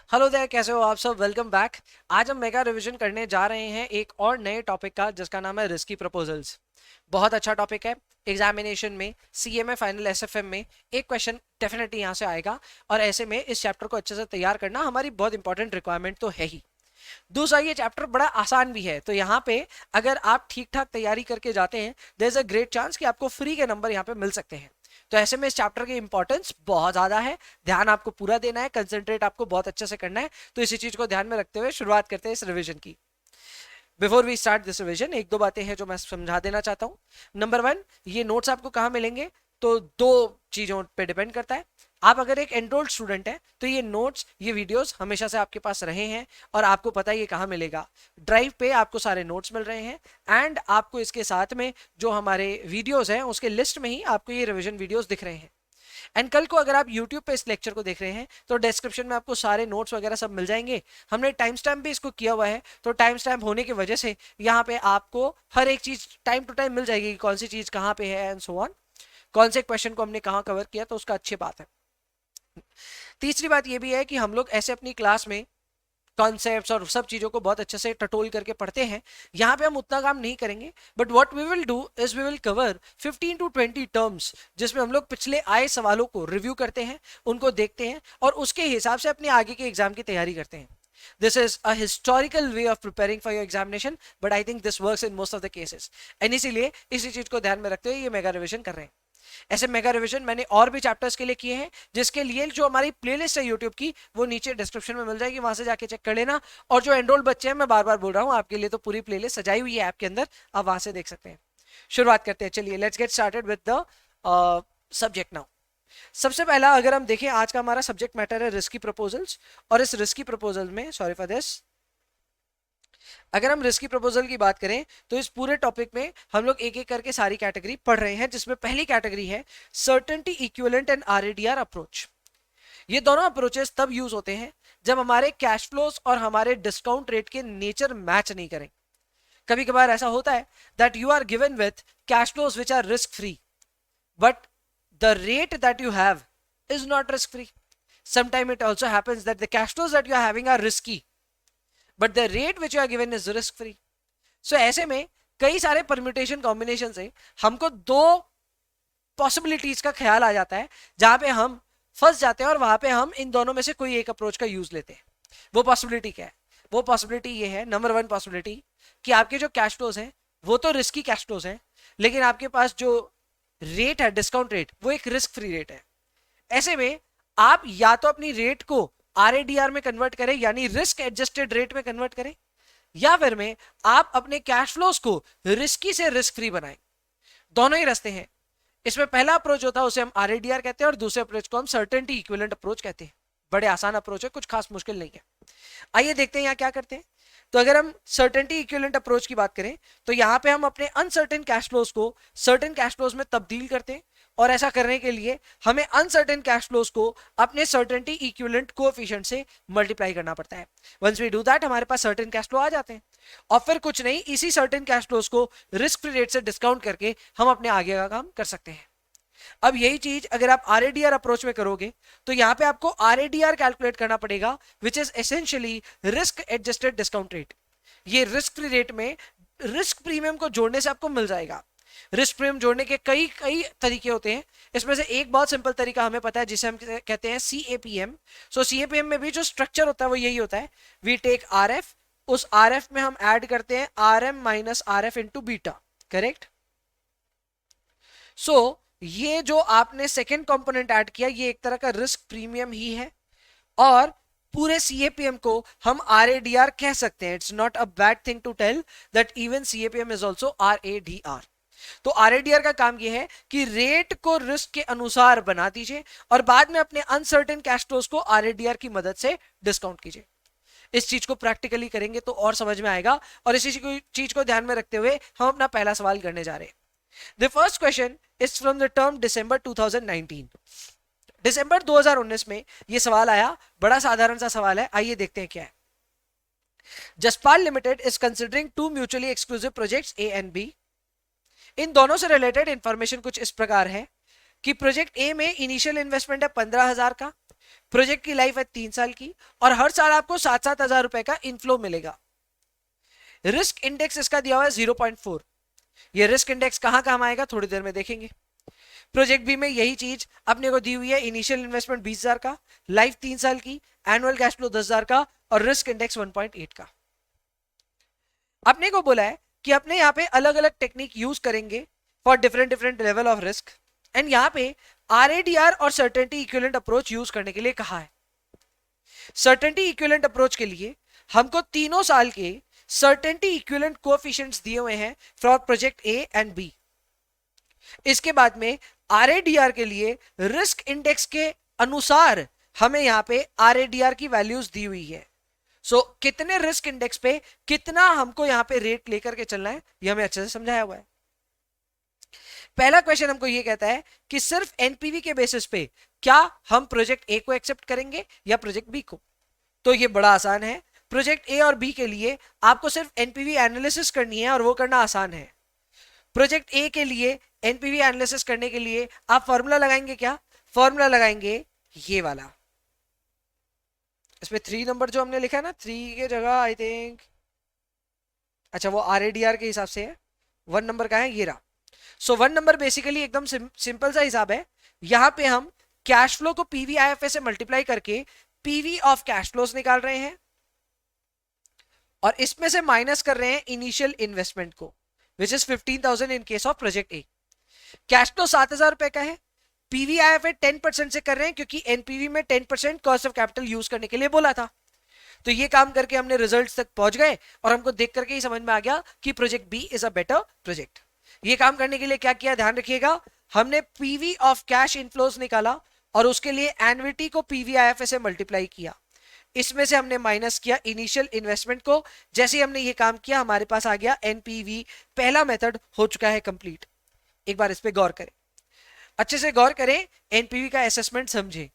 Hello there, कैसे हो आप सब। Welcome back. आज हम मेगा रिवीजन करने जा रहे हैं एक और नए टॉपिक का, जिसका नाम है रिस्की प्रपोजल्स। बहुत अच्छा टॉपिक है। एग्जामिनेशन में, सीएमए फाइनल, एसएफएम में एक क्वेश्चन डेफिनेटली यहाँ से आएगा। और ऐसे में इस चैप्टर को अच्छे से तैयार करना हमारी बहुत इंपॉर्टेंट रिक्वायरमेंट तो है ही। दूसरा, ये चैप्टर बड़ा आसान भी है, तो यहाँ पे अगर आप ठीक ठाक तैयारी करके जाते हैं, there is a great chance कि आपको फ्री के नंबर यहाँ पे मिल सकते हैं। तो ऐसे में इस चैप्टर की इंपॉर्टेंस बहुत ज्यादा है। ध्यान आपको पूरा देना है, कंसंट्रेट आपको बहुत अच्छे से करना है। तो इसी चीज को ध्यान में रखते हुए शुरुआत करते हैं इस रिविजन की। Before we start this revision, एक दो बातें हैं जो मैं समझा देना चाहता हूँ। नंबर वन, ये नोट्स आपको कहाँ मिलेंगे, तो दो चीजों पे डिपेंड करता है। आप अगर एक एनरोल्ड स्टूडेंट है तो ये नोट्स, ये वीडियोस हमेशा से आपके पास रहे हैं और आपको पता है ये कहाँ मिलेगा। ड्राइव पे आपको सारे नोट्स मिल रहे हैं। एंड आपको इसके साथ में जो हमारे वीडियोस हैं उसके लिस्ट में ही आपको ये रिविजन वीडियोस दिख रहे हैं। एंड कल को अगर आप YouTube पे इस लेक्चर को देख रहे हैं तो डिस्क्रिप्शन में आपको सारे नोट्स वगैरह सब मिल जाएंगे। हमने टाइम स्टैम्प भी इसको किया हुआ है, तो टाइम स्टैम्प होने की वजह से यहाँ पे आपको हर एक चीज टाइम टू टाइम मिल जाएगी, कौन सी चीज कहाँ पे है एंड सो ऑन, कौन से क्वेश्चन को हमने कहाँ कवर किया, तो उसका अच्छी बात है। तीसरी बात ये भी है कि हम लोग ऐसे अपनी क्लास में कॉन्सेप्ट्स और सब चीजों को बहुत अच्छे से टटोल करके पढ़ते हैं। यहाँ पे हम उतना काम नहीं करेंगे, but what we will do is we will cover 15 to 20 terms, जिसमें हम लोग पिछले आए सवालों को रिव्यू करते हैं, उनको देखते हैं और उसके हिसाब से अपने आगे के एग्जाम की तैयारी करते हैं। This is a historical way of preparing for your examination, but I think this works in most of the cases. And इसीलिए इसी चीज को ध्यान में रखते हुए ये मेगा रिविजन कर रहे हैं। ऐसे मेगा रिवीजन मैंने और भी चैप्टर्स के लिए किए हैं, जिसके लिए जो हमारी प्लेलिस्ट है यूट्यूब की, वो नीचे डिस्क्रिप्शन में मिल जाएगी, वहां से जाके चेक कर लेना। और जो एनरोल्ड बच्चे हैं, मैं बार बार बोल रहा हूँ, आपके लिए तो पूरी प्लेलिस्ट सजाई हुई है ऐप के अंदर, आप वहां से देख सकते हैं। शुरुआत करते हैं, चलिए let's get started with the subject now. सबसे पहला अगर हम देखें, आज का हमारा सब्जेक्ट मैटर है रिस्की प्रपोजल्स। और इस रिस्की प्रपोजल में, सॉरी फॉर दिस, अगर हम रिस्की प्रपोजल की बात करें तो इस पूरे टॉपिक में हम लोग एक एक करके सारी कैटेगरी पढ़ रहे हैं, जिसमें पहली कैटेगरी है सर्टेनिटी इक्विवेलेंट एंड आरएडीआर अप्रोच। ये दोनों अप्रोचेस तब यूज होते हैं जब हमारे कैश फ्लोस और हमारे डिस्काउंट रेट के नेचर मैच नहीं करें। कभी कभार ऐसा होता है that you are given with cash flows which are risk free, but the rate that you have is not risk free. Sometimes it also happens that the cash flows that you are having are risky, but the rate which you are given is risk free. So ऐसे में कई सारे permutation combination से हमको दो possibilities का ख्याल आ जाता है, जहां पे हम फंस जाते हैं और वहां पे हम इन दोनों में से कोई एक अप्रोच का यूज लेते हैं। वो पॉसिबिलिटी क्या है? वो पॉसिबिलिटी ये है, नंबर वन पॉसिबिलिटी, कि आपके जो कैश फ्लोज हैं वो तो रिस्की कैश फ्लोज हैं, लेकिन आपके पास जो रेट है, डिस्काउंट रेट, वो एक रिस्क फ्री रेट है। ऐसे में आप या तो अपनी रेट को आरएडीआर में कन्वर्ट करें, यानी रिस्क एडजस्टेड रेट में कन्वर्ट करें, या फिर में आप अपने कैश फ्लोस को रिस्की से रिस्क फ्री बनाएं। दोनों ही रास्ते हैं। इसमें पहला अप्रोच होता है उसे हम आरएडीआर कहते हैं, और दूसरे अप्रोच को हम सर्टेनिटी इक्विवेलेंट अप्रोच कहते हैं। बड़े आसान अप्रोच है, कुछ खास मुश्किल नहीं है। आइए देखते हैं यहाँ क्या करते हैं। तो अगर हम सर्टेनिटी इक्विवेलेंट अप्रोच की बात करें तो यहाँ पे हम अपने अनसर्टेन कैश फ्लोस को सर्टेन कैश फ्लोस में तब्दील करते हैं, और ऐसा करने के लिए हमें अनसर्टेन कैश फ्लोस को अपने सर्टेनिटी इक्विवेलेंट कोएफिशिएंट से मल्टीप्लाई करना पड़ता है। वंस वी डू दैट, हमारे पास सर्टेन कैश फ्लो आ जाते हैं, और फिर कुछ नहीं, इसी सर्टेन कैश फ्लोस को रिस्क फ्री रेट से डिस्काउंट करके हम अपने आगे का काम कर सकते हैं। अब यही चीज अगर आप आरएडीआर अप्रोच में करोगे तो यहां पे आपको आरएडीआर कैलकुलेट करना पड़ेगा, which is essentially risk adjusted discount rate. ये रिस्क फ्री रेट में रिस्क प्रीमियम को जोड़ने से आपको मिल जाएगा। रिस्क प्रीमियम जोड़ने के कई कई तरीके होते हैं, इसमें से एक बहुत सिंपल तरीका हमें पता है, जिसे हम कहते हैं सीएपीएम। सो सीएपीएम में भी जो स्ट्रक्चर होता है वो यही होता है, वी टेक आरएफ, उस आरएफ में हम ऐड करते हैं RM minus RF into beta, correct. So ये जो आपने सेकेंड कंपोनेंट ऐड किया, ये एक तरह का रिस्क प्रीमियम ही है, और पूरे सीएपीएम को हम आरएडीआर कह सकते हैं। It's not a bad thing to tell that even CAPM is also RADR. तो आरएडीआर का काम यह है कि रेट को रिस्क के अनुसार बना दीजिए और बाद में अपने अनसर्टेन कैश फ्लोस को आरएडीआर की मदद से डिस्काउंट कीजिए। इस चीज को प्रैक्टिकली करेंगे तो और समझ में आएगा, और इसी चीज को ध्यान में रखते हुए हम अपना पहला सवाल करने जा रहे हैं। The first question is from the term December 2019. दिसंबर 2019 में ये सवाल आया, बड़ा साधारण सा सवाल है, आइए देखते हैं क्या है। Jaspal limited is considering two mutually exclusive projects A and B. इन दोनों से रिलेटेड इंफॉर्मेशन कुछ इस प्रकार है कि प्रोजेक्ट ए में इनिशियल इन्वेस्टमेंट है 15,000 का, प्रोजेक्ट की लाइफ है 3 साल की और हर साल आपको 7,000 रुपए का इनफ्लो मिलेगा। रिस्क इंडेक्स इसका दिया हुआ है 0.4। ये रिस्क इंडेक्स कहां काम आएगा थोड़ी देर में देखेंगे। प्रोजेक्ट बी में यही चीज अपने को दी हुई है, इनिशियल इन्वेस्टमेंट 20,000 का, लाइफ 3 साल की, एनुअल कैश फ्लो 10,000 का और रिस्क इंडेक्स 1.8 का। अपने को बोला है कि अपने यहाँ पे अलग अलग टेक्निक यूज करेंगे for different different level of risk, and यहाँ पे आरएडीआर और सर्टेनिटी इक्विवेलेंट अप्रोच यूज करने के लिए कहा है। सर्टेनिटी इक्विवेलेंट अप्रोच के लिए हमको तीनों साल के सर्टेनिटी इक्विवेलेंट कोएफिशिएंट्स दिए हुए हैं for project A and B. इसके बाद में आरएडीआर के लिए रिस्क इंडेक्स के अनुसार हमें यहां पे आरएडीआर की वैल्यूज दी हुई है। सो कितने रिस्क इंडेक्स पे कितना हमको यहां पे रेट लेकर के चलना है ये हमें अच्छे से समझाया हुआ है। पहला क्वेश्चन हमको ये कहता है कि सिर्फ एनपीवी के बेसिस पे क्या हम प्रोजेक्ट ए को एक्सेप्ट करेंगे या प्रोजेक्ट बी को। तो ये बड़ा आसान है। प्रोजेक्ट ए और बी के लिए आपको सिर्फ एनपीवी एनालिसिस करनी है और वो करना आसान है। प्रोजेक्ट ए के लिए एनपीवी एनालिसिस करने के लिए आप फॉर्मूला लगाएंगे, क्या फॉर्मूला लगाएंगे, ये वाला। इसमें 3 नंबर जो हमने लिखा है ना, 3 के जगह आई थिंक, अच्छा वो आरएडीआर के हिसाब से है, 1 नंबर का है ये रहा। सो 1 नंबर बेसिकली एकदम सिंपल सा हिसाब है। यहां पे हम कैश फ्लो को पीवीआईएफए से मल्टीप्लाई करके पीवी ऑफ कैश फ्लोस निकाल रहे हैं और इसमें से माइनस कर रहे हैं इनिशियल इन्वेस्टमेंट को, which is 15,000 in case of project A. Cash flow 7,000 रुपए का है, पीवीआईएफए 10% से कर रहे हैं क्योंकि एनपीवी में 10% कॉस्ट ऑफ कैपिटल यूज करने के लिए बोला था। तो ये काम करके हमने रिजल्ट्स तक पहुंच गए और हमको देख करके ही समझ में आ गया कि project B is a better project. ये काम करने के लिए क्या किया ध्यान रखिएगा, हमने पीवी ऑफ कैश इनफ्लोज निकाला और उसके लिए एन्युटी को पीवीआईएफए से मल्टीप्लाई किया। इसमें से हमने माइनस किया इनिशियल इन्वेस्टमेंट को। जैसे ही हमने ये काम किया हमारे पास आ गया एनपीवी। पहला मेथड हो चुका है कंप्लीट। एक बार इस पे गौर करें, अच्छे से गौर करें, एनपीवी का असेसमेंट समझें,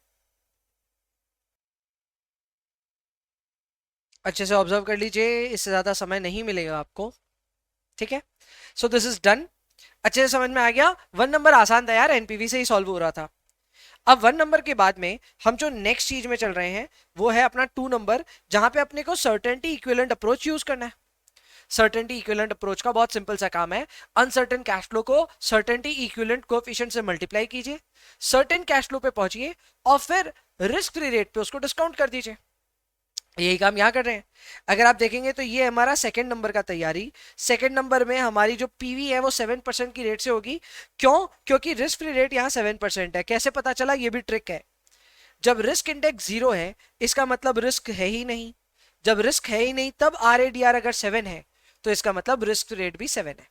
अच्छे से ऑब्जर्व कर लीजिए, इससे ज्यादा समय नहीं मिलेगा आपको, ठीक है। सो दिस इज डन, अच्छे से समझ में आ गया। 1 नंबर आसान था यार, एनपीवी से ही सॉल्व हो रहा था। अब 1 नंबर के बाद में हम जो नेक्स्ट चीज में चल रहे हैं वो है अपना 2 नंबर, जहां पे अपने को सर्टेनिटी इक्विवेलेंट अप्रोच यूज करना है। सर्टेनिटी इक्विवेलेंट अप्रोच का बहुत सिंपल सा काम है, अनसर्टेन कैश फ्लो को सर्टेनिटी इक्विवेलेंट कोएफिशिएंट से मल्टीप्लाई कीजिए, सर्टेन कैश फ्लो पे पहुंचिए और फिर रिस्क फ्री रेट पे उसको डिस्काउंट कर दीजिए। यही काम यहाँ कर रहे हैं। अगर आप देखेंगे तो ये हमारा सेकंड नंबर का तैयारी। सेकंड नंबर में हमारी जो पीवी है वो 7% की रेट से होगी। क्यों? क्योंकि रिस्क फ्री रेट यहाँ 7% है। कैसे पता चला? ये भी ट्रिक है। जब रिस्क इंडेक्स 0 है इसका मतलब रिस्क है ही नहीं। जब रिस्क है ही नहीं तब आरएडीआर अगर 7 है तो इसका मतलब रिस्क रेट भी 7 है।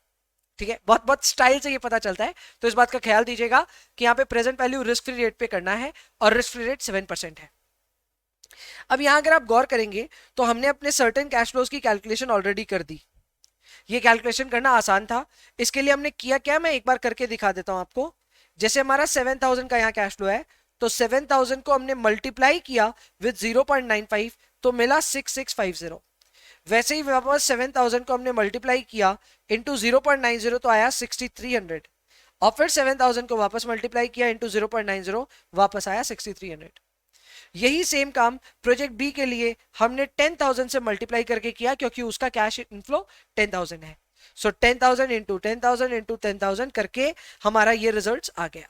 ठीक है, बहुत बहुत स्टाइल से ये पता चलता है, तो इस बात का ख्याल दीजिएगा कि यहाँ पे present value risk free rate पे करना है और रिस्क फ्री रेट 7% है। अब यहां अगर आप गौर करेंगे तो हमने अपने सर्टेन कैश फ्लोज की कैलकुलेशन ऑलरेडी कर दी। ये कैलकुलेशन करना आसान था। इसके लिए हमने किया क्या, मैं एक बार करके दिखा देता हूं आपको। जैसे हमारा 7,000 का यहाँ कैश फ्लो है तो 7,000 को हमने मल्टीप्लाई किया विद 0.95 तो मिला 6650। वैसे ही वापस 7,000 को हमने मल्टीप्लाई किया इंटू 0.90 तो आया 6300 और फिर 7,000 को वापस मल्टीप्लाई किया इंटू 0.90 वापस आया 6300। यही सेम काम प्रोजेक्ट बी के लिए हमने 10,000 से मल्टीप्लाई करके किया क्योंकि उसका कैश इनफ्लो 10,000 है। सो 10,000 इंटू 10,000 इंटू 10,000 करके हमारा ये रिजल्ट्स आ गया।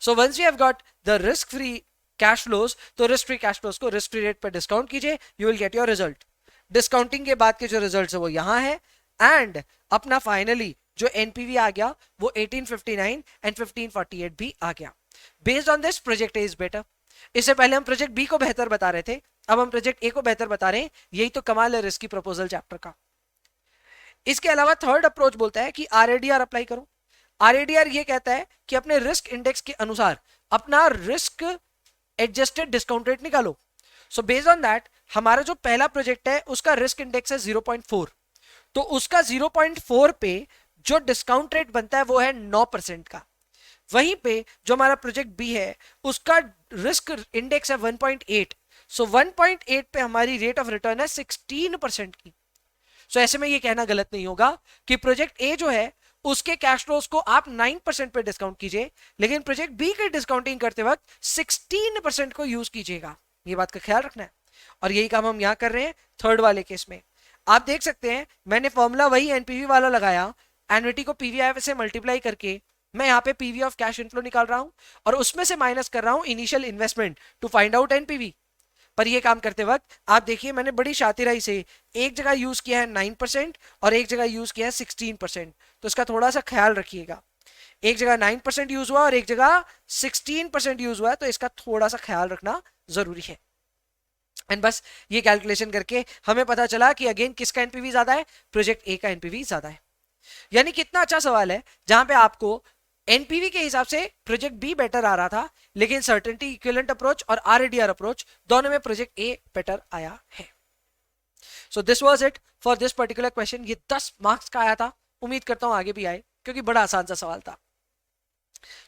So once we have got the risk free cash flows, तो रिस्क फ्री कैश फ्लोज को रिस्क फ्री रेट पर डिस्काउंट कीजिए, you will get your result. Discounting के बाद के जो रिजल्ट है वो यहाँ है एंड अपना फाइनली जो एनपीवी आ गया वो 1859 एंड 1548 भी आ गया। Based on this project A is better. इससे पहले हम प्रोजेक्ट बी को बेहतर बता रहे थे, अब हम प्रोजेक्ट ए को बेहतर बता रहे हैं। यही तो कमाल है रिस्की प्रपोजल चैप्टर का। इसके अलावा थर्ड अप्रोच बोलता है कि आरएडीआर अप्लाई करो। आरएडीआर ये कहता है कि अपने रिस्क इंडेक्स के अनुसार अपना रिस्क एडजस्टेड डिस्काउंट रेट निकालो। सो बेस्ड ऑन दैट हमारा जो पहला प्रोजेक्ट है उसका रिस्क इंडेक्स है 0.4, तो उसका 0.4 पे जो डिस्काउंट रेट बनता है वो है 9% का। वहीं पे जो हमारा प्रोजेक्ट बी है उसका रिस्क इंडेक्स है 1.8, सो 1.8 पे हमारी रेट ऑफ रिटर्न है 16% की। सो ऐसे में ये कहना गलत नहीं होगा कि प्रोजेक्ट ए जो है उसके कैश फ्लोज को आप 9% पे डिस्काउंट कीजिए, लेकिन प्रोजेक्ट बी के डिस्काउंटिंग करते वक्त 16% को यूज कीजिएगा। ये बात का ख्याल रखना है, और यही काम हम यहां कर रहे हैं थर्ड वाले केस में। आप देख सकते हैं मैंने फॉर्मूला वही एनपीवी वाला लगाया, एन्युटी को पीवीआई से मल्टीप्लाई करके मैं यहाँ पे पीवी ऑफ कैश इनफ्लो निकाल रहा हूं और उसमें से माइनस कर रहा हूं initial investment to find out NPV. पर ये काम करते वक्त आप देखिए मैंने बड़ी शातिराई से एक जगह यूज किया है 9% और एक जगह यूज किया है 16%, तो इसका थोड़ा सा ख्याल रखिएगा। एक जगह 9% यूज हुआ और एक जगह 16% यूज हुआ है, तो इसका थोड़ा सा ख्याल रखना जरूरी है। एंड बस ये कैलकुलेशन करके हमें पता चला कि अगेन किसका एनपीवी ज्यादा है, प्रोजेक्ट ए का एनपीवी ज्यादा है। यानी कितना अच्छा सवाल है जहां पे आपको एनपीवी के हिसाब से प्रोजेक्ट बी बेटर आ रहा था, लेकिन सर्टेनिटी इक्विवेलेंट अप्रोच और आरएडीआर अप्रोच दोनों में प्रोजेक्ट ए बेटर आया है। So this was it for this particular question. ये 10 मार्क्स का आया था, उम्मीद करता हूं आगे भी आए क्योंकि बड़ा आसान सा सवाल था।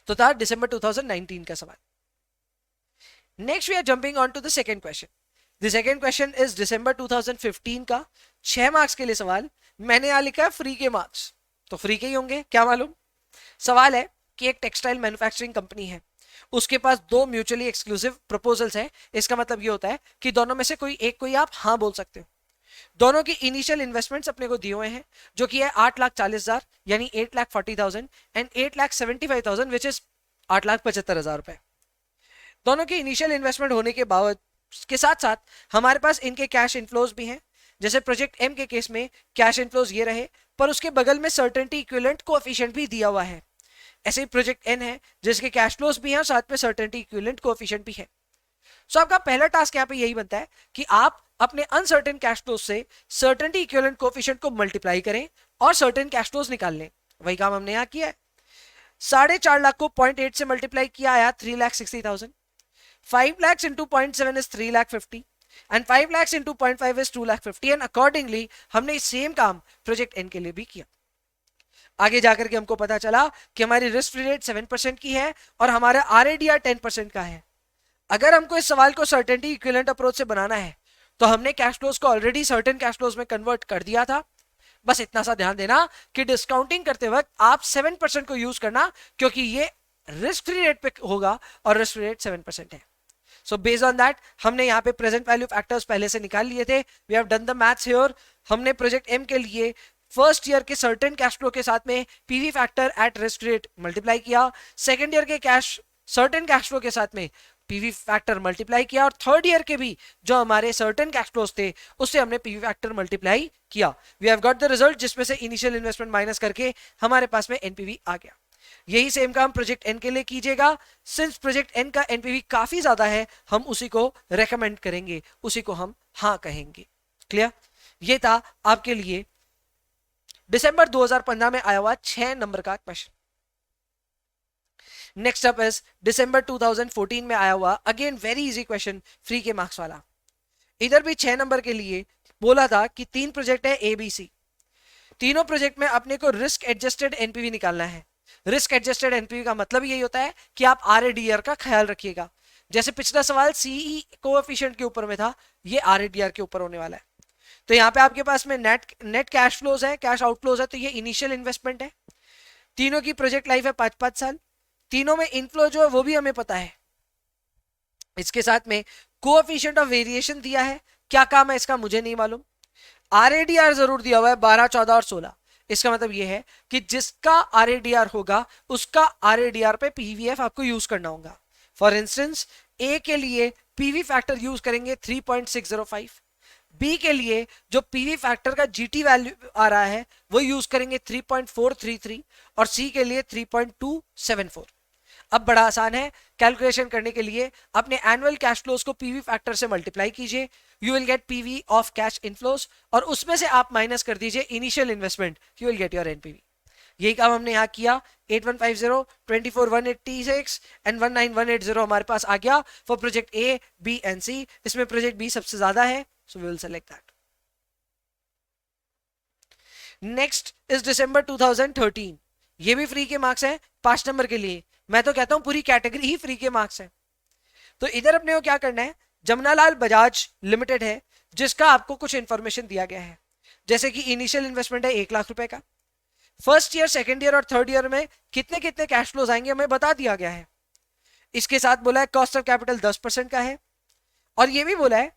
तो था दिसंबर 2019 का सवाल। Next we are jumping on to the second question. The second question is December 2015 का 6 मार्क्स के लिए सवाल। मैंने यहां लिखा है फ्री के मार्क्स, तो फ्री के ही होंगे क्या मालूम। सवाल है कि एक टेक्सटाइल मैन्युफैक्चरिंग कंपनी है, उसके पास 2 म्यूचुअली एक्सक्लूसिव प्रपोजल्स है। इसका मतलब ये होता है कि दोनों में से कोई एक को ही आप हाँ बोल सकते हो। दोनों की इनिशियल इन्वेस्टमेंट्स अपने को दिए हुए हैं, जो कि है 8,40,000 यानी 8,40,000 एंड 8,75,000 विच इज 8,75,000 रुपए। दोनों की इनिशियल इन्वेस्टमेंट होने के बावजूद के साथ साथ हमारे पास इनके कैश इनफ्लोज भी हैं। जैसे प्रोजेक्ट एम के केस में कैश इनफ्लोज ये रहे, पर उसके बगल में सर्टेनिटी इक्विवेलेंट कोएफिशिएंट भी दिया हुआ है। ऐसे ही प्रोजेक्ट एन है जिसके कैश फ्लोज भी हैं और साथ में सर्टेनिटी इक्विवेलेंट कोएफिशिएंट भी है। सो आपका पहला टास्क यहाँ पे यही बनता है कि आप अपने अनसर्टेन कैश फ्लोज से सर्टेनिटी इक्विवेलेंट कोएफिशिएंट को मल्टीप्लाई करें और सर्टेन कैश फ्लोज निकाल लें। वही काम हमने यहाँ किया है। 4.5 लाख को 0.8 से मल्टीप्लाई किया आया 3,60,000। 5 lakhs into 0.7 is 3,50,000 and 5 lakhs into 0.5 is 2,50,000 and accordingly हमने सेम काम प्रोजेक्ट एन के लिए भी किया। आगे जाकर के हमको पता चला कि हमारी रिस्क फ्री रेट 7% की है और हमारा आरएडीआर 10% का है। अगर हमको इस सवाल को सर्टेनिटी इक्विवेलेंट अप्रोच से बनाना है तो हमने कैश फ्लोज को ऑलरेडी सर्टेन कैश फ्लोज में कन्वर्ट कर दिया था। बस इतना सा ध्यान देना कि डिस्काउंटिंग करते वक्त आप 7% को यूज करना, क्योंकि ये रिस्क फ्री रेट पे होगा और रिस्क फ्री रेट 7% है। सो बेस्ड ऑन दैट हमने यहाँ पे प्रेजेंट वैल्यू फैक्टर्स पहले से निकाल लिए थे। We have done the maths here. हमने प्रोजेक्ट एम के लिए फर्स्ट ईयर के सर्टेन कैश फ्लो के साथ में PV factor at risk rate multiply किया, सेकंड ईयर के कैश सर्टेन कैश फ्लो के साथ में पीवी फैक्टर मल्टीप्लाई किया, और थर्ड ईयर के भी जो हमारे सर्टेन कैश फ्लोज थे उससे हमने पीवी फैक्टर मल्टीप्लाई किया। We have got the result जिसमें से इनिशियल इन्वेस्टमेंट माइनस करके हमारे पास में एनपीवी आ गया। यही सेम काम प्रोजेक्ट एन के लिए कीजिएगा। सिंस प्रोजेक्ट एन का एनपीवी काफी ज्यादा है, हम उसी को रेकमेंड करेंगे, उसी को हम हाँ कहेंगे। क्लियर? ये था आपके लिए दिसंबर 2015 में आया हुआ 6 नंबर का क्वेश्चन। नेक्स्ट अप इज दिसंबर 2014 में आया हुआ again very easy question, free के मार्क्स वाला। इधर भी 6 नंबर के लिए बोला था कि 3 प्रोजेक्ट है ए बी सी। तीनों प्रोजेक्ट में अपने को रिस्क एडजस्टेड एनपीवी निकालना है। रिस्क एडजस्टेड एनपीवी का मतलब यही होता है कि आप आरएडीआर का ख्याल रखिएगा। जैसे पिछला सवाल सीई कोएफिशिएंट के ऊपर में था, ये आरएडीआर के ऊपर होने वाला है। तो यहाँ पे आपके पास में नेट कैश फ्लोज है, कैश आउटफ्लोज है, तो ये इनिशियल इन्वेस्टमेंट है। तीनों की प्रोजेक्ट लाइफ है 5-5 साल। तीनों में इनफ्लो जो है वो भी हमें पता है। इसके साथ में कोएफिशिएंट ऑफ वेरिएशन दिया है, क्या काम है इसका मुझे नहीं मालूम। आरएडीआर जरूर दिया हुआ है 12, 14 और 16। इसका मतलब यह है कि जिसका आरएडीआर होगा उसका आरएडीआर पे पीवीएफ आपको यूज करना होगा। फॉर इंस्टेंस ए के लिए पीवी फैक्टर यूज करेंगे 3.605, बी के लिए जो पीवी फैक्टर का जीटी वैल्यू आ रहा है वो यूज करेंगे 3.433 और सी के लिए 3.274। अब बड़ा आसान है, कैलकुलेशन करने के लिए अपने एनुअल कैश फ्लोज को पीवी फैक्टर से मल्टीप्लाई कीजिए, you will gate PV of cash inflows, और उसमें से आप माइनस कर दीजिए initial investment, you will get your NPV. यही काम हमने यहाँ किया। 8150, 24,186 एंड 19,180 हमारे पास आ गया for project A, B and C. इसमें प्रोजेक्ट बी सबसे ज्यादा है, so we will select that. Next is December 2013। ये भी फ्री के मार्क्स है 5 नंबर के लिए। मैं तो कहता हूं पूरी कैटेगरी ही फ्री के मार्क्स है। तो इधर अपने को क्या करना है, जमुनालाल बजाज लिमिटेड है जिसका आपको कुछ इंफॉर्मेशन दिया गया है, जैसे कि इनिशियल इन्वेस्टमेंट है 1 लाख रुपए का, फर्स्ट ईयर, सेकंड ईयर और थर्ड ईयर में कितने कितने कैश फ्लोज आएंगे हमें बता दिया गया है। इसके साथ बोला है कॉस्ट ऑफ कैपिटल 10% का है, और ये भी बोला है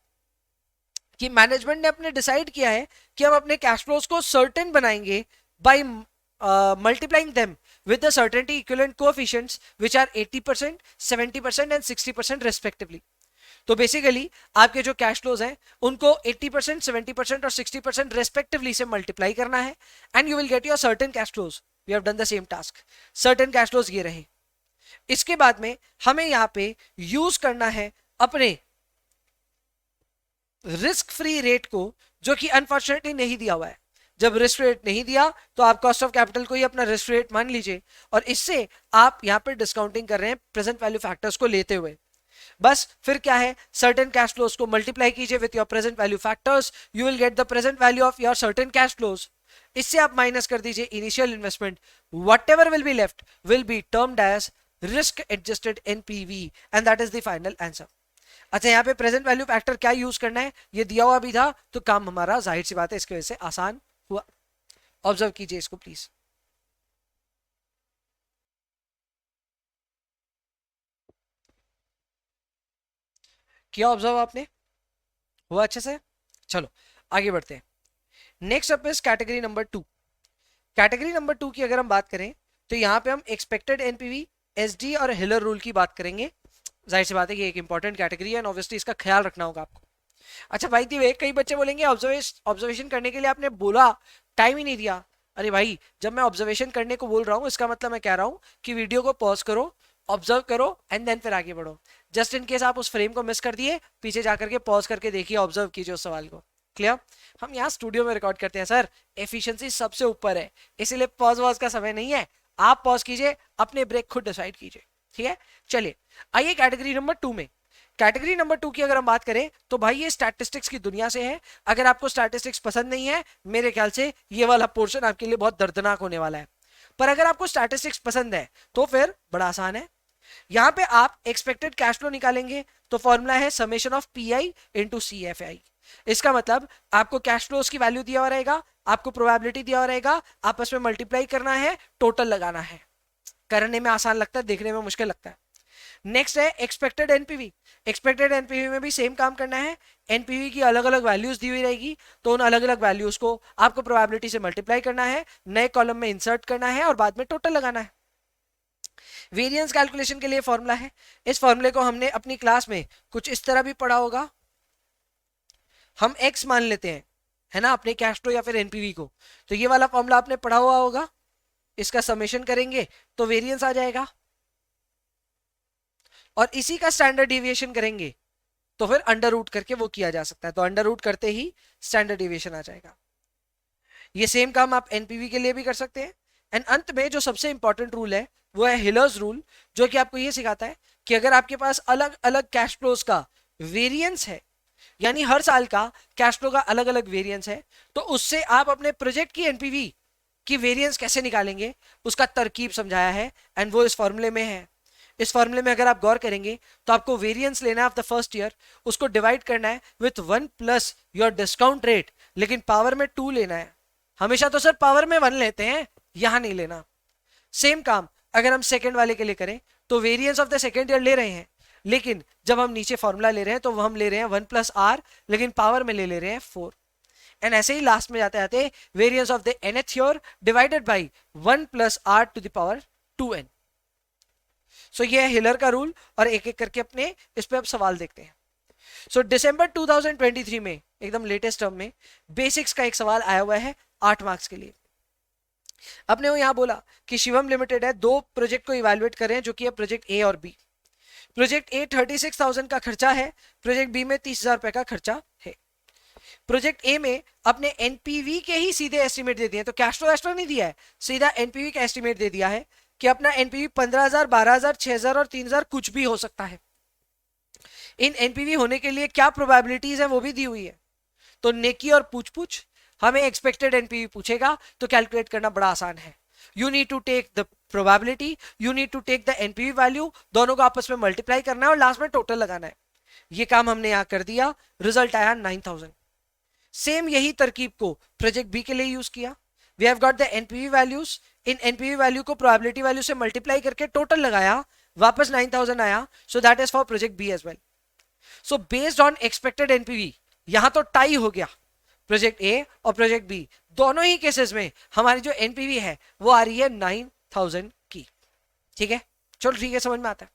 कि मैनेजमेंट ने अपने डिसाइड किया है कि हम अपने कैश फ्लोज को सर्टेन बनाएंगे by multiplying them with the certainty equivalent coefficients which are 80%, 70% and 60% respectively. तो बेसिकली आपके जो कैश फ्लोज हैं उनको 80%, 70% और 60% रेस्पेक्टिवली से मल्टीप्लाई करना है and you will get your certain cash flows. We have done the same task. Certain cash flows ये रहे। इसके बाद में हमें यहां पे यूज करना है अपने रिस्क फ्री रेट को, जो कि अनफॉर्चुनेटली नहीं दिया हुआ है। जब रिस्क रेट नहीं दिया तो आप कॉस्ट ऑफ कैपिटल को ही अपना रिस्क रेट मान लीजिए, और इससे आप यहां पे डिस्काउंटिंग कर रहे हैं प्रेजेंट वैल्यू फैक्टर्स को लेते हुए। बस फिर क्या है, सर्टेन कैश फ्लोज को मल्टीप्लाई कीजिए with your present value factors, you will get the present value of your certain cash flows. इससे आप माइनस कर दीजिए initial investment, whatever will be left will be termed as risk adjusted NPV and that is the final answer. अच्छा, यहाँ पे present value factor क्या use करना है ये दिया हुआ भी था, तो काम हमारा जाहिर सी बात है इसकी वजह से आसान हुआ। ऑब्जर्व कीजिए इसको प्लीज। किया ऑब्जर्व आपने? हुआ अच्छे से? चलो आगे बढ़ते हैं। Next up is category number 2। Category number 2 की अगर हम बात करें तो यहाँ पे हम एक्सपेक्टेड एनपीवी, एसडी और हिलर रूल की बात करेंगे। जाहिर सी बात है कि एक इंपॉर्टेंट कैटेगरी है, ऑब्वियसली इसका ख्याल रखना होगा आपको। अच्छा भाई दी, कई बच्चे बोलेंगे ऑब्जर्वेशन करने के लिए आपने बोला, टाइम ही नहीं दिया। अरे भाई, जब मैं ऑब्जर्वेशन करने को बोल रहा हूँ इसका मतलब मैं कह रहा हूँ कि वीडियो को पॉज करो, ऑब्जर्व करो एंड देन फिर आगे बढ़ो। जस्ट इन केस आप उस फ्रेम को मिस कर दिए, पीछे जाकर के पॉज करके देखिए, ऑब्जर्व कीजिए उस सवाल को। क्लियर? हम यहाँ स्टूडियो में रिकॉर्ड करते हैं सर, एफिशिएंसी सबसे ऊपर है, इसीलिए पॉज वॉज का समय नहीं है। आप पॉज कीजिए, अपने ब्रेक खुद डिसाइड कीजिए, ठीक है? चलिए आइए कैटेगरी नंबर 2 में। कैटेगरी नंबर 2 की अगर हम बात करें तो भाई ये स्टैटिस्टिक्स की दुनिया से है। अगर आपको स्टैटिस्टिक्स पसंद नहीं है, मेरे ख्याल से ये वाला पोर्शन आपके लिए बहुत दर्दनाक होने वाला है। पर अगर आपको स्टैटिस्टिक्स पसंद है तो फिर बड़ा आसान है। यहां पे आप एक्सपेक्टेड कैश फ्लो निकालेंगे तो फॉर्मूला है summation of pi into CFI. इसका मतलब आपको कैश फ्लोज की वैल्यू दिया हुआ रहेगा, आपको प्रोबेबिलिटी दिया हुआ रहेगा, आपस में मल्टीप्लाई करना है, टोटल लगाना है। करने में आसान लगता है, देखने में मुश्किल लगता है। नेक्स्ट है एक्सपेक्टेड एनपीवी। एक्सपेक्टेड एनपीवी में भी सेम काम करना है। एनपीवी की अलग अलग वैल्यूज दी हुई रहेगी, तो उन अलग अलग वैल्यूज को आपको प्रोबेबिलिटी से मल्टीप्लाई करना है, नए कॉलम में इंसर्ट करना है और बाद में टोटल लगाना है। वेरिएंस कैलकुलेशन के लिए फॉर्मूला है। इस फॉर्मूले को हमने अपनी क्लास में कुछ इस तरह भी पढ़ा होगा। हम एक्स मान लेते हैं, है ना, अपने कैश फ्लो या फिर एनपीवी को, तो ये वाला फॉर्मूला आपने पढ़ा हुआ होगा। इसका समेशन करेंगे तो वेरिएंस आ जाएगा, और इसी का स्टैंडर्ड डेविएशन करेंगे तो फिर अंडर रूट करके वो किया जा सकता है, तो अंडर रूट करते ही स्टैंडर्ड डेविएशन आ जाएगा। ये सेम काम आप एनपीवी के लिए भी कर सकते हैं। एंड अंत में जो सबसे इंपॉर्टेंट रूल है वो है हिलर्स रूल, जो कि आपको ये सिखाता है कि अगर आपके पास अलग अलग कैश फ्लोज का वेरिएंस है, यानी हर साल का कैश फ्लो का अलग अलग वेरिएंस है, तो उससे आप अपने प्रोजेक्ट की एनपीवी की वेरिएंस कैसे निकालेंगे उसका तरकीब समझाया है, एंड वो इस फॉर्मूले में है। इस फॉर्मूले में अगर आप गौर करेंगे तो आपको वेरिएंस लेना है ऑफ द फर्स्ट ईयर, उसको डिवाइड करना है with 1 plus your discount rate, लेकिन पावर में 2 लेना है। हमेशा तो सर पावर में 1 लेते हैं, यहां नहीं लेना। सेम काम अगर हम सेकेंड वाले के लिए करें तो variance of the second year ले रहे हैं, लेकिन जब हम नीचे फॉर्मूला ले रहे हैं तो हम ले रहे हैं 1 प्लस आर, लेकिन पावर में ले रहे हैं 4। एंड ऐसे ही लास्ट में जाते जाते variance of the nth year divided by 1 plus r to the power 2n। So ये है हिलर का रूल, और एक एक करके अपने इस पे अब सवाल देखते हैं। सो दिसंबर 2023 में एकदम लेटेस्ट टर्म में बेसिक्स का एक सवाल आया हुआ है 8 मार्क्स के लिए। अपने वो यहां बोला कि शिवम लिमिटेड है, 2 प्रोजेक्ट को इवेलुएट करें जो कि है प्रोजेक्ट ए और बी। प्रोजेक्ट ए 36,000 का खर्चा है, प्रोजेक्ट बी में 30,000 रुपए का खर्चा है। प्रोजेक्ट ए में अपने एनपीवी के ही सीधे एस्टिमेट दे दिए, तो कैश फ्लो एक्स्ट्रा नहीं दिया है, सीधा एनपीवी का एस्टिमेट दे दिया है कि अपना एनपीवी 15,000, 12,000, 6,000 और 3,000 कुछ भी हो सकता है। इन एनपीवी होने के लिए क्या प्रोबेबिलिटीज है वो भी दी हुई है। तो नेकी और पूछ पूछ, हमें एक्सपेक्टेड एनपीवी पूछेगा तो कैलकुलेट करना बड़ा आसान है। You need to take the probability, you need to take the NPV value, दोनों को आपस में मल्टीप्लाई करना है और लास्ट में टोटल लगाना है। ये काम हमने यहां कर दिया, रिजल्ट आया 9,000। सेम यही तरकीब को प्रोजेक्ट बी के लिए यूज किया। We have got the NPV values, इन एनपीवी वैल्यू को प्रोबेबिलिटी वैल्यू से मल्टीप्लाई करके टोटल लगाया, वापस 9000 आया, so that is for project B as well. So based on expected NPV, यहां तो टाई हो गया, प्रोजेक्ट ए और प्रोजेक्ट बी दोनों ही केसेस में हमारी जो एनपीवी है वो आ रही है 9000 की. ठीक है, चलो ठीक है, समझ में आता है.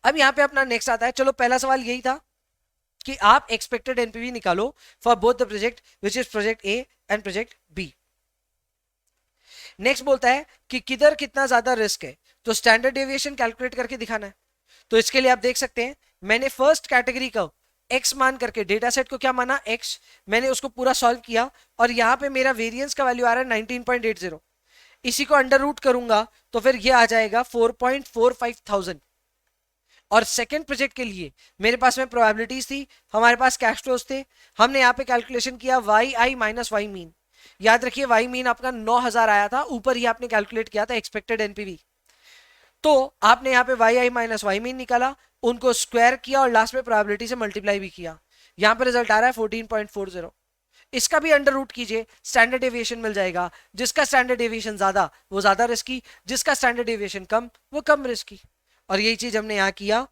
अब यहां पे अपना नेक्स्ट आता है. चलो पहला सवाल यही था कि आप एक्सपेक्टेड एनपीवी निकालो for both the project which is project A and project B. Next बोलता है कि किधर कितना ज्यादा रिस्क है, तो स्टैंडर्ड डेविएशन कैलकुलेट करके दिखाना है. तो इसके लिए आप देख सकते हैं, मैंने फर्स्ट कैटेगरी का x मान करके, डेटा सेट को क्या माना x, मैंने उसको पूरा सॉल्व किया और यहां पे मेरा वेरिएंस का वैल्यू आ रहा है 19.80. इसी को अंडर रूट करूंगा तो फिर ये आ जाएगा 4.45,000. और सेकेंड प्रोजेक्ट के लिए मेरे पास में प्रोबेबिलिटीज थी, हमारे पास कैश फ्लोज थे, हमने यहाँ पे कैलकुलेशन किया वाई आई माइनस वाई मीन. याद रखिए वाई मीन आपका 9000 आया था, ऊपर ही आपने कैलकुलेट किया था एक्सपेक्टेड एनपीवी. तो आपने यहाँ पे वाई आई माइनस वाई मीन निकाला, उनको स्क्वायर किया और लास्ट में प्रोबेबिलिटी से मल्टीप्लाई भी किया. यहाँ पे रिजल्ट आ रहा है 14.40. इसका भी अंडर रूट कीजिए, स्टैंडर्ड डेविएशन मिल जाएगा. जिसका स्टैंडर्ड डेविएशन ज्यादा वो ज्यादा रिस्की, जिसका स्टैंडर्ड डेविएशन कम वो कम रिस्की. और यही चीज हमने यहां किया,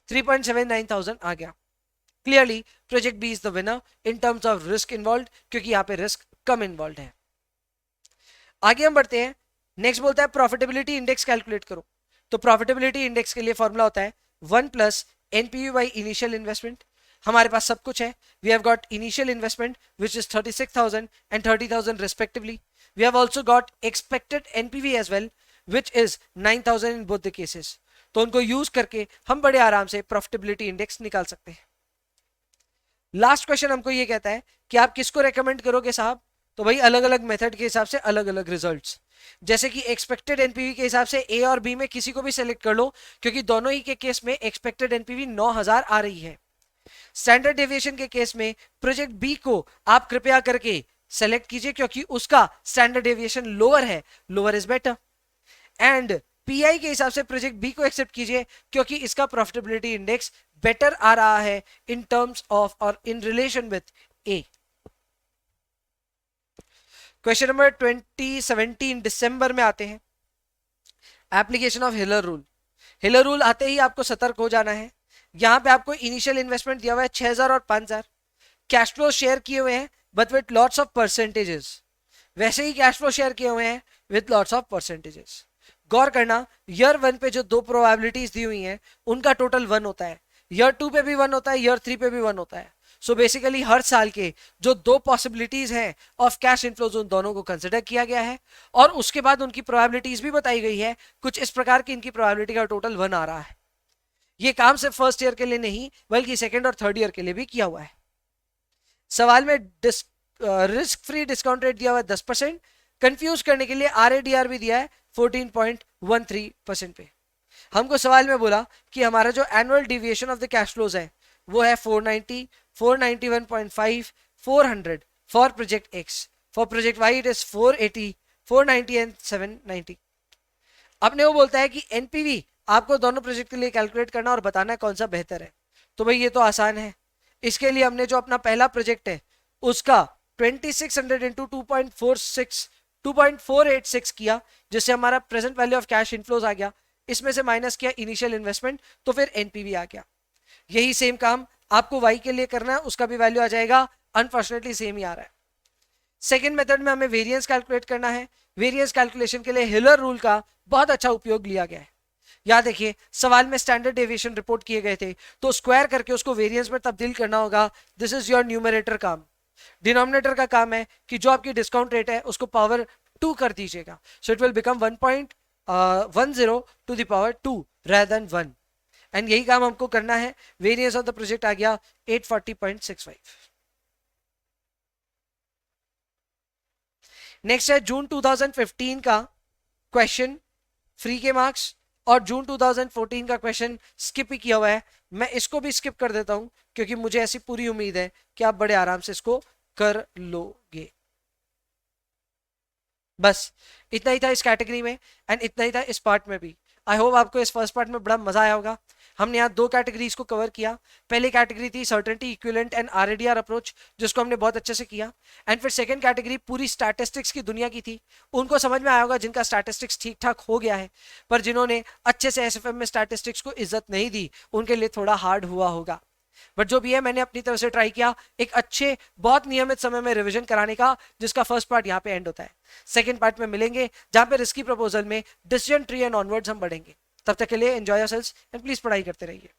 3.79,000 आ गया. Clearly project B is the winner in terms of risk involve, क्योंकि यहां पे रिस्क कम इन्वॉल्व है. आगे हम बढ़ते हैं. नेक्स्ट बोलता है प्रॉफिटेबिलिटी इंडेक्स कैलकुलेट करो. तो प्रॉफिटेबिलिटी इंडेक्स के लिए फॉर्मूला होता है 1 plus NPV by initial investment. हमारे पास सब कुछ है. We have got initial investment which is 36,000 and 30,000 respectively. We have also got expected NPV as well which is 9000 in both the cases. तो उनको यूज करके हम बड़े आराम से प्रॉफिटेबिलिटी इंडेक्स निकाल सकते हैं. लास्ट क्वेश्चन हमको ये कहता है कि आप किसको रेकमेंड करोगे साहब, तो भाई अलग अलग मेथड के हिसाब से अलग अलग रिजल्ट्स. जैसे कि एक्सपेक्टेड एनपीवी के हिसाब से ए और बी में किसी को भी सेलेक्ट कर लो, क्योंकि दोनों ही के केस में एक्सपेक्टेड एनपीवी 9000 आ रही है. स्टैंडर्ड डेविएशन के केस में प्रोजेक्ट बी को आप कृपया करके सेलेक्ट कीजिए, क्योंकि उसका स्टैंडर्ड डेविएशन लोअर है, lower is better. And pi के हिसाब से प्रोजेक्ट बी को एक्सेप्ट कीजिए, क्योंकि इसका प्रॉफिटेबिलिटी इंडेक्स बेटर आ रहा है इन टर्म्स ऑफ और in relation with A. Question number 2017 दिसंबर में आते हैं. Application of Hillier rule. Hillier rule आते ही आपको सतर्क हो जाना है. यहां पे आपको इनिशियल इन्वेस्टमेंट दिया हुआ है 6000 और 5000. कैश फ्लो शेयर किए हुए हैं but with lots of percentages. वैसे ही कैश फ्लो शेयर किए हुए हैं विथ लॉट्स ऑफ परसेंटेजेस. गौर करना, ईयर 1 पे जो दो प्रोबेबिलिटीज दी हुई हैं उनका टोटल 1 होता है, ईयर 2 पे भी 1 होता है, ईयर 3 पे भी 1 होता है. सो बेसिकली हर साल के जो दो पॉसिबिलिटीज हैं ऑफ कैश इनफ्लोज उन दोनों को कंसिडर किया गया है और उसके बाद उनकी प्रोबेबिलिटीज भी बताई गई है. कुछ इस प्रकार की इनकी प्रोबेबिलिटी का टोटल 1 आ रहा है. ये काम सिर्फ फर्स्ट ईयर के लिए नहीं बल्कि सेकेंड और थर्ड ईयर के लिए भी किया हुआ है. सवाल में रिस्क फ्री डिस्काउंट रेट दिया हुआ है 10%. कंफ्यूज करने के लिए आरएडीआर भी दिया है 14.13% पे. हमको सवाल में बोला कि हमारा जो annual deviation of the cash flows है वो है 490, 491.5, 400 for project x. For project why it is 480, 490 and 790. अपने वो बोलता है कि एनपीवी आपको दोनों प्रोजेक्ट के लिए कैलकुलेट करना और बताना कौन सा बेहतर है. तो भाई ये तो आसान है. इसके लिए हमने जो अपना पहला प्रोजेक्ट है उसका 2600 इंटू 2.486 किया, जिससे हमारा present value of cash inflows आ गया. इसमें से माइनस किया इनिशियल इन्वेस्टमेंट, तो फिर एनपीवी आ गया. यही सेम काम आपको वाई के लिए करना है, उसका भी वैल्यू आ जाएगा. अनफॉर्चुनेटली सेम ही आ रहा है. सेकेंड मेथड में हमें वेरिएंस कैलकुलेट करना है. वेरिएंस कैलकुलेशन के लिए हिलर रूल का बहुत अच्छा उपयोग लिया गया है. याद देखिए, सवाल में स्टैंडर्ड डेविएशन रिपोर्ट किए गए थे, तो स्क्वायर करके उसको वेरिएंस में तब्दील करना होगा. दिस इज योर न्यूमरेटर काम. डिनोमिनेटर का काम है कि जो आपकी डिस्काउंट रेट है उसको पावर 2 कर दीजिएगा. So it will become 1.10 to the power 2 rather than 1. And यही काम हमको करना है. वेरिएंस ऑफ द प्रोजेक्ट आ गया 840.65. नेक्स्ट है जून 2015 का क्वेश्चन, फ्री के मार्क्स, और जून 2014 का क्वेश्चन स्किप ही किया हुआ है. मैं इसको भी स्किप कर देता हूं क्योंकि मुझे ऐसी पूरी उम्मीद है कि आप बड़े आराम से इसको कर लोगे. बस इतना ही था इस कैटेगरी में एंड इतना ही था इस पार्ट में भी. आई होप आपको इस फर्स्ट पार्ट में बड़ा मजा आया होगा। हमने यहाँ दो कैटेगरीज को कवर किया। पहली कैटेगरी थी सर्टेनिटी इक्विवेलेंट एंड आरएडीआर अप्रोच, जिसको हमने बहुत अच्छे से किया। एंड फिर सेकंड कैटेगरी पूरी स्टैटिस्टिक्स की दुनिया की थी। उनको समझ में आया होगा जिनका स्टैटिस्टिक्स ठीक ठाक हो गया है, पर जिन्होंने अच्छे से एसएफएम में स्टैटिस्टिक्स को इज्जत नहीं दी, उनके लिए थोड़ा हार्ड हुआ होगा। बट जो भी है, मैंने अपनी तरफ से ट्राई किया एक अच्छे बहुत नियमित समय में रिवीजन कराने का, जिसका फर्स्ट पार्ट यहाँ पे एंड होता है। सेकंड पार्ट में मिलेंगे जहां पे रिस्की प्रपोजल में डिसीजन ट्री एंड ऑनवर्ड्स हम बढ़ेंगे। तब तक के लिए एंजॉय योरसेल्व्स एंड प्लीज पढ़ाई करते रहिए।